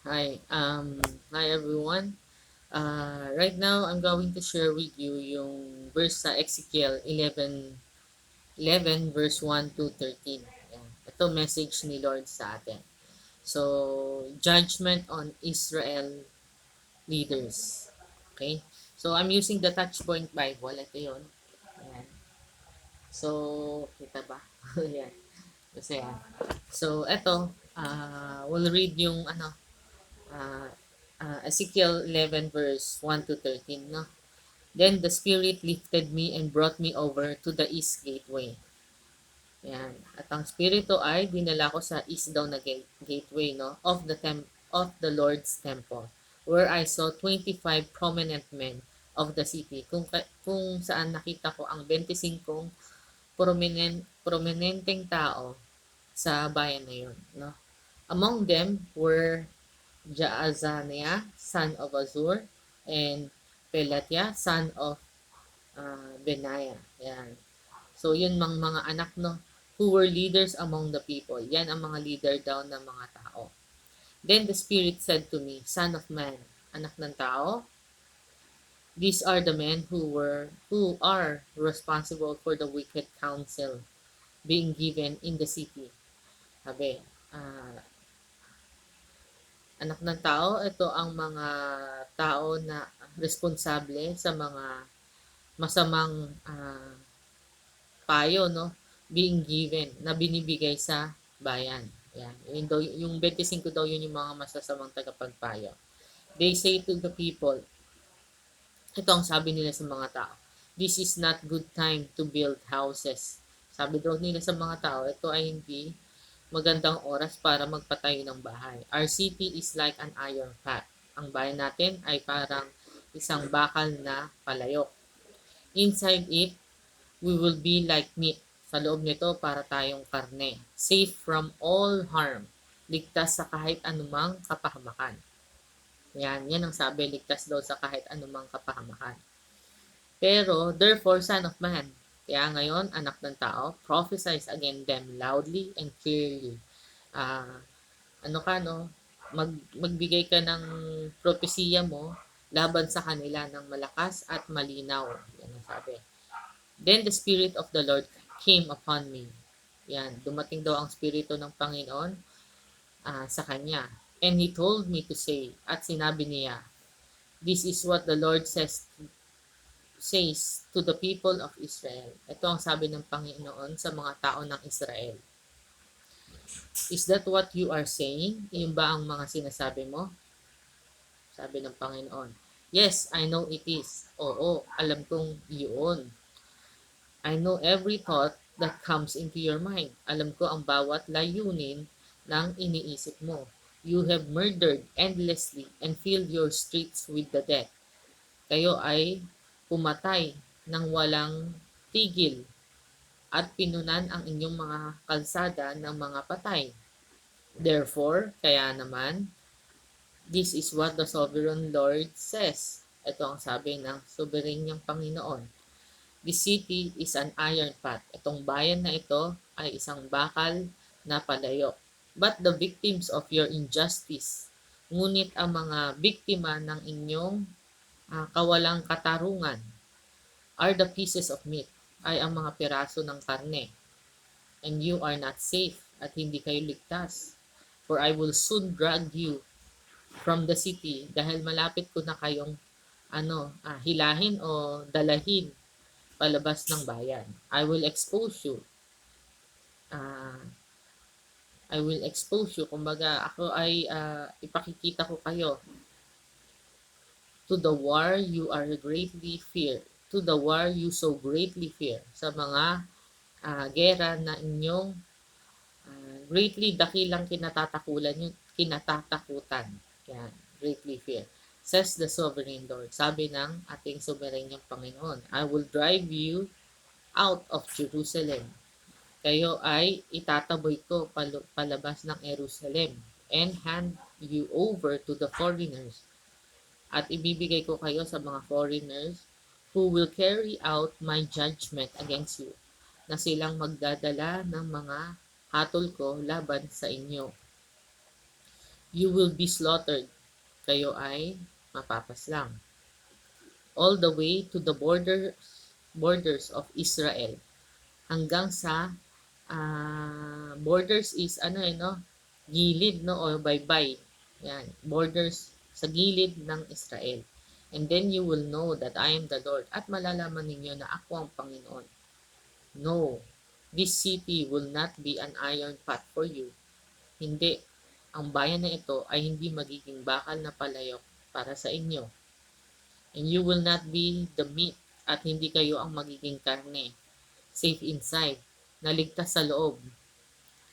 Hi everyone. Right now, I'm going to share with you yung verse sa Ezekiel 11 verse 1 to 13. Yan. Ito message ni Lord sa atin. So, judgment on Israel leaders. Okay? So, I'm using the Touchpoint Bible. Ito yun. Ayan. So, kita ba? Ayan. Kasi yan. So, ito, we'll read yung uh, Ezekiel 11 verse 1 to 13, no? Then the Spirit lifted me and brought me over to the east gateway. Yan. At ang Spirito ay dinala ko sa east daw na gateway, no? Of the Lord's temple, where I saw 25 prominent men of the city. Kung saan nakita ko ang 25 prominenteng tao sa bayan na yun, no? Among them were Jaazaniah, son of Azur, and Pelatiah, son of Benaiah. Yan. So, yun mga anak, no, who were leaders among the people. Yan ang mga leader daw ng mga tao. Then the Spirit said to me, Son of man, anak ng tao, these are the men who are responsible for the wicked counsel being given in the city. Sabi, ah, anak ng tao, ito ang mga tao na responsable sa mga masamang payo, no, being given, na binibigay sa bayan. Yan. Yung 25 daw yun yung mga masasamang tagapagpayo. They say to the people, ito ang sabi nila sa mga tao, this is not good time to build houses. Sabi daw nila sa mga tao, ito ay hindi magandang oras para magpatayo ng bahay. Our city is like an iron pot. Ang bayan natin ay parang isang bakal na palayok. Inside it, we will be like meat. Sa loob nito para tayong karne. Safe from all harm. Ligtas sa kahit anumang kapahamakan. Yan ang sabi, ligtas daw sa kahit anumang kapahamakan. Pero, therefore, son of man, kaya ngayon, anak ng tao, prophesies against them loudly and clearly. Ah, ano ka, no? Magbigay ka ng propesiya mo laban sa kanila ng malakas at malinaw. Yan ang sabi. Then the Spirit of the Lord came upon me. Yan, dumating daw ang Spirito ng Panginoon sa kanya. And He told me to say, at sinabi niya, this is what the Lord says to the people of Israel. Ito ang sabi ng Panginoon sa mga tao ng Israel. Is that what you are saying? Iyon ba ang mga sinasabi mo? Sabi ng Panginoon. Yes, I know it is. Oo, alam kong iyon. I know every thought that comes into your mind. Alam ko ang bawat layunin ng iniisip mo. You have murdered endlessly and filled your streets with the dead. Kayo ay pumatay ng walang tigil at pinunan ang inyong mga kalsada ng mga patay. Therefore, kaya naman, this is what the sovereign Lord says. Ito ang sabi ng soberanyang Panginoon. The city is an iron pot. Itong bayan na ito ay isang bakal na palayok. But the victims of your injustice, ngunit ang mga biktima ng inyong kawalang katarungan, are the pieces of meat, ay ang mga piraso ng karne. And you are not safe at hindi kayo ligtas. For I will soon drag you from the city dahil malapit ko na kayong hilahin o dalahin palabas ng bayan. Uh, I will expose you. Kumbaga, ako ay ipakikita ko kayo to the war you are greatly fear. To the war you so greatly fear. Sa mga gera na inyong greatly dakilang kinatatakutan. Yan, greatly fear. Says the sovereign Lord. Sabi ng ating soberanyang Panginoon, I will drive you out of Jerusalem. Kayo ay itataboy ko palabas ng Jerusalem and hand you over to the foreigners. At ibibigay ko kayo sa mga foreigners who will carry out my judgment against you, na silang magdadala ng mga hatol ko laban sa inyo. You will be slaughtered. Kayo ay mapapaslang. All the way to the borders of Israel. Hanggang sa borders is ano no? Gilid no o baybay. Yan, borders sa gilid ng Israel. And then you will know that I am the Lord. At malalaman ninyo na ako ang Panginoon. No, this city will not be an iron pot for you. Hindi. Ang bayan na ito ay hindi magiging bakal na palayok para sa inyo. And you will not be the meat at hindi kayo ang magiging karne. Safe inside, naligtas sa loob.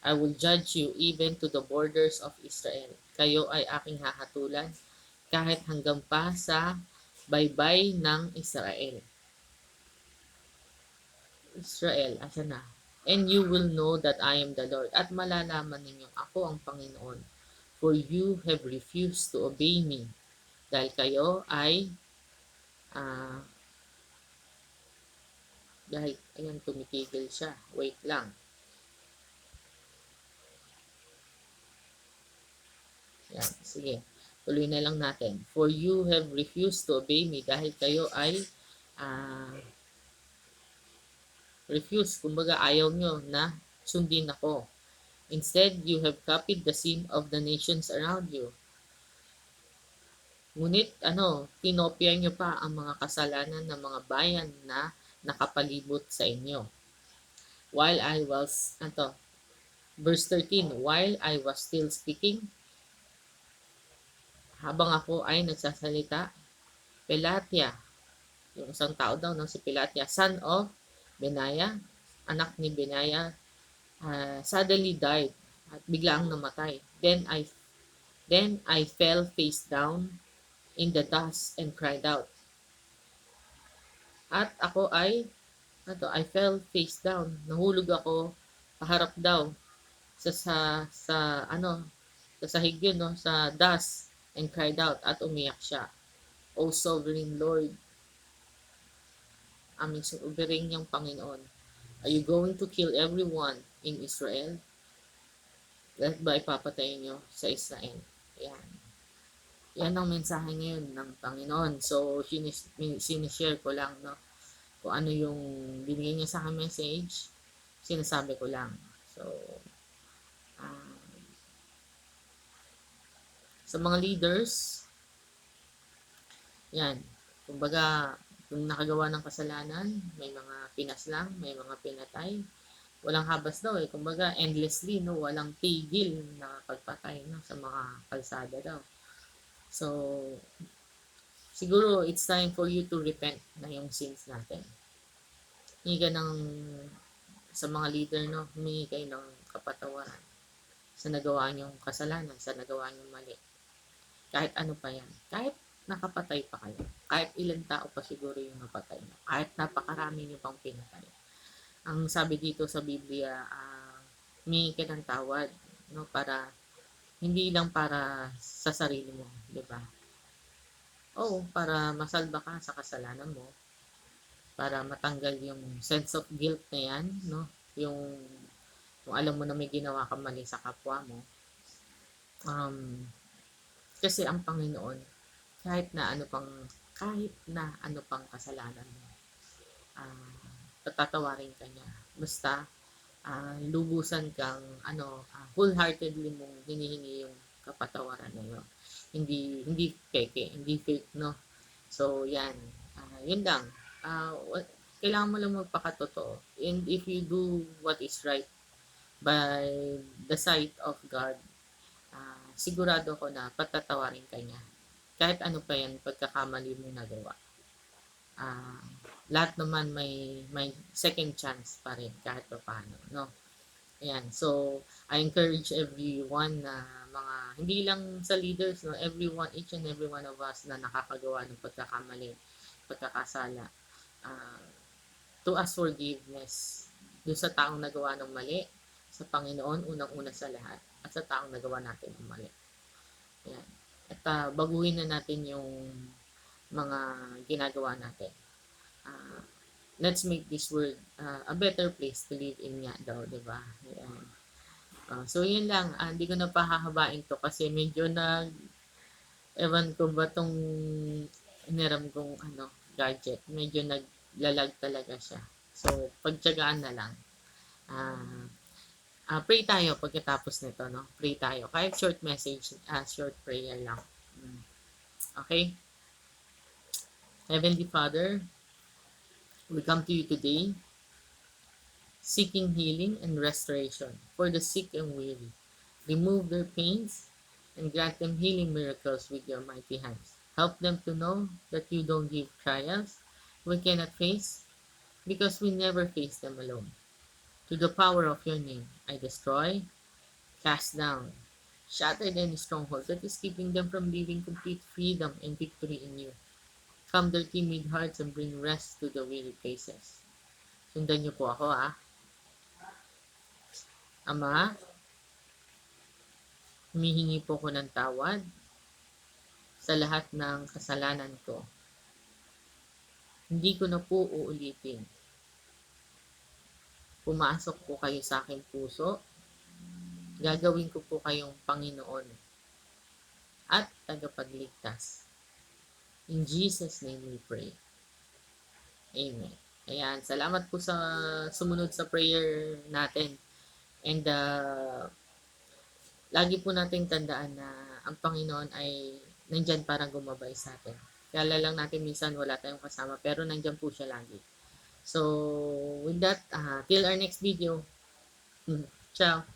I will judge you even to the borders of Israel. Kayo ay aking hahatulan kahit hanggang pa sa baybay ng Israel. Israel, asa na? And you will know that I am the Lord. At malalaman ninyong ako ang Panginoon. For you have refused to obey me. Dahil kayo ay uh, dahil ayan tumitigil siya. Wait lang. Yan, sige. Tuloy na lang natin. For you have refused to obey me dahil kayo ay refuse. Kumbaga ayaw nyo na sundin ako. Instead, you have copied the sin of the nations around you. Ngunit kinopya nyo pa ang mga kasalanan ng mga bayan na nakapalibot sa inyo. While I was, verse 13, while I was still speaking, habang ako ay nagsasalita, Pelatia, yung isang tao daw, si Pelatia, son of Benaiah, anak ni Benaiah, suddenly died at biglang namatay. Then I fell face down in the dust and cried out. At ako ay I fell face down. Nahulog ako paharap daw sa sahig yun, no, sa dust and cried out at umiyak siya. O sovereign Lord, aming sovereign niyang Panginoon, are you going to kill everyone in Israel? Dahil ba ipapatayin nyo sa Israel? Yan. Yan ang mensahe ngayon ng Panginoon. So, sinishare ko lang, no? Kung ano yung binigay niya sa akin message, sinasabi ko lang. So, sa mga leaders, yan. Kumbaga, kung nakagawa ng kasalanan, may mga pinaslang, may mga pinatay. Walang habas daw eh. Kumbaga, endlessly, no? Walang tigil na pagpatay, no? Sa mga kalsada daw. So, siguro it's time for you to repent na yung sins natin. Hindi ka ng sa mga leader, no? Humingi kayo ng kapatawaran sa nagawa niyong kasalanan, sa nagawa niyong mali. Kahit ano pa yan. Kahit nakapatay pa kayo. Kahit ilang tao pa siguro yung napatay niyo. Kahit napakarami niyo pang pinatay. Ang sabi dito sa Biblia, humingi ka ng tawad, no? Para hindi lang para sa sarili mo, di ba? Oo, para masalba ka sa kasalanan mo, para matanggal yung sense of guilt na yan, no? Yung alam mo na may ginawa kang mali sa kapwa mo. Kasi ang Panginoon, kahit na ano pang kasalanan mo, patatawarin ka niya. Basta lubusan kang wholeheartedly mong hinihingi yung kapatawaran na yun. Hindi peke, hindi fake, no? So yan, yun lang. Kailangan mo lang magpakatotoo. And if you do what is right by the sight of God, sigurado ko na patatawarin ka niya. Kahit ano pa yan, pagkakamali mo nagawa. Lahat naman may second chance pa rin kahit pa paano, no? Ayan, so I encourage everyone na hindi lang sa leaders, no, everyone, each and every one of us na nakakagawa ng pagkakamali, pagkakasala, to ask forgiveness doon sa taong nagawa ng mali, sa Panginoon, unang-una sa lahat, at sa taong nagawa natin ng mali. Ayan. At baguhin na natin yung mga ginagawa natin. Let's make this world a better place to live in nga daw, di ba? Ayan. So yun lang, hindi ko na pahahabain to kasi medyo ewan ko ba tong iniram kong gadget, medyo naglalag talaga siya. So, pagtyagaan na lang. Ah, pray tayo pagkatapos nito, no? Pray tayo. Kahit short message, short prayer lang. Mm. Okay? Heavenly Father, we come to you today seeking healing and restoration for the sick and weary. Remove their pains and grant them healing miracles with your mighty hands. Help them to know that you don't give trials we cannot face because we never face them alone. To the power of your name, I destroy, cast down, shatter any stronghold that is keeping them from living complete freedom and victory in you. Calm their timid hearts and bring rest to the weary places. Sundan niyo po ako, ah. Ama, humihingi po ko ng tawad sa lahat ng kasalanan ko. Hindi ko na po uulitin. Pumasok po kayo sa aking puso. Gagawin ko po kayong Panginoon at tagapagligtas. In Jesus' name we pray. Amen. Ayan, salamat po sa sumunod sa prayer natin. And lagi po nating tandaan na ang Panginoon ay nandyan para gumabay sa atin. Kaya lang natin minsan wala tayong kasama, pero nandyan po siya lagi. So, with that, till our next video. Ciao!